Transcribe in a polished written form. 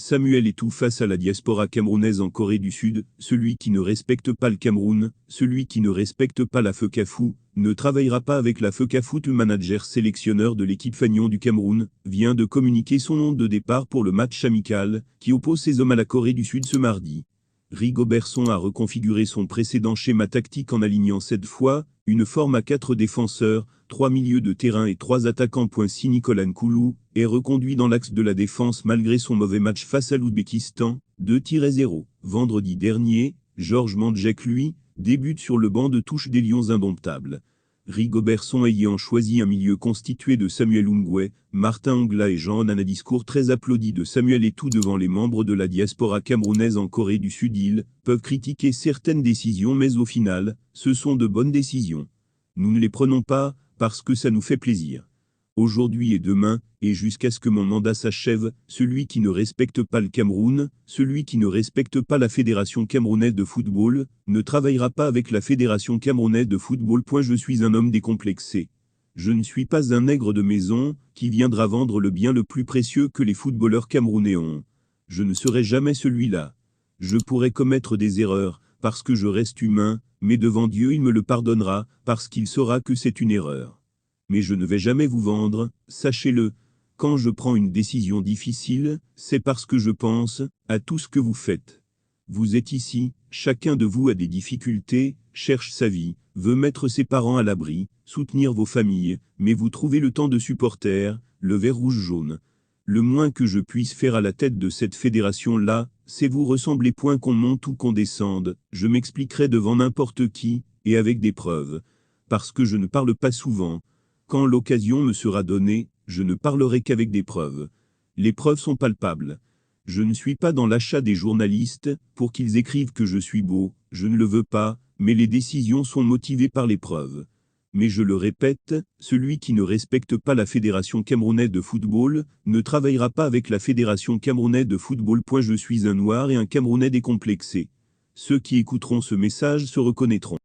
Samuel Eto'o face à la diaspora camerounaise en Corée du Sud, celui qui ne respecte pas le Cameroun, celui qui ne respecte pas la FECAFOOT, ne travaillera pas avec la FECAFOOT. Le manager sélectionneur de l'équipe Fanion du Cameroun vient de communiquer son nom de départ pour le match amical qui oppose ses hommes à la Corée du Sud ce mardi. Rigobertson a reconfiguré son précédent schéma tactique en alignant cette fois une forme à 4 défenseurs, 3 milieux de terrain et 3 attaquants. Si Nicolas Nkoulou est reconduit dans l'axe de la défense malgré son mauvais match face à l'Ouzbékistan, 2-0. Vendredi dernier, Georges Mandjek, lui, débute sur le banc de touche des Lions indomptables. Rigobertson ayant choisi un milieu constitué de Samuel Ungwe, Martin Ongla et Jean Onana. Discours très applaudi de Samuel Eto'o devant les membres de la diaspora camerounaise en Corée du Sud. Ils peuvent critiquer certaines décisions, mais au final, ce sont de bonnes décisions. Nous ne les prenons pas parce que ça nous fait plaisir. Aujourd'hui et demain, et jusqu'à ce que mon mandat s'achève, celui qui ne respecte pas le Cameroun, celui qui ne respecte pas la Fédération camerounaise de football, ne travaillera pas avec la Fédération camerounaise de football. Je suis un homme décomplexé. Je ne suis pas un nègre de maison qui viendra vendre le bien le plus précieux que les footballeurs camerounais ont. Je ne serai jamais celui-là. Je pourrais commettre des erreurs, parce que je reste humain, mais devant Dieu il me le pardonnera, parce qu'il saura que c'est une erreur. Mais je ne vais jamais vous vendre, sachez-le. Quand je prends une décision difficile, c'est parce que je pense à tout ce que vous faites. Vous êtes ici, chacun de vous a des difficultés, cherche sa vie, veut mettre ses parents à l'abri, soutenir vos familles, mais vous trouvez le temps de supporter, le vert rouge jaune. Le moins que je puisse faire à la tête de cette fédération-là, c'est vous ressembler. Qu'on monte ou qu'on descende, je m'expliquerai devant n'importe qui, et avec des preuves. Parce que je ne parle pas souvent. Quand l'occasion me sera donnée, je ne parlerai qu'avec des preuves. Les preuves sont palpables. Je ne suis pas dans l'achat des journalistes, pour qu'ils écrivent que je suis beau, je ne le veux pas, mais les décisions sont motivées par les preuves. Mais je le répète, celui qui ne respecte pas la Fédération camerounaise de football, ne travaillera pas avec la Fédération camerounaise de football. Je suis un noir et un Camerounais décomplexé. Ceux qui écouteront ce message se reconnaîtront.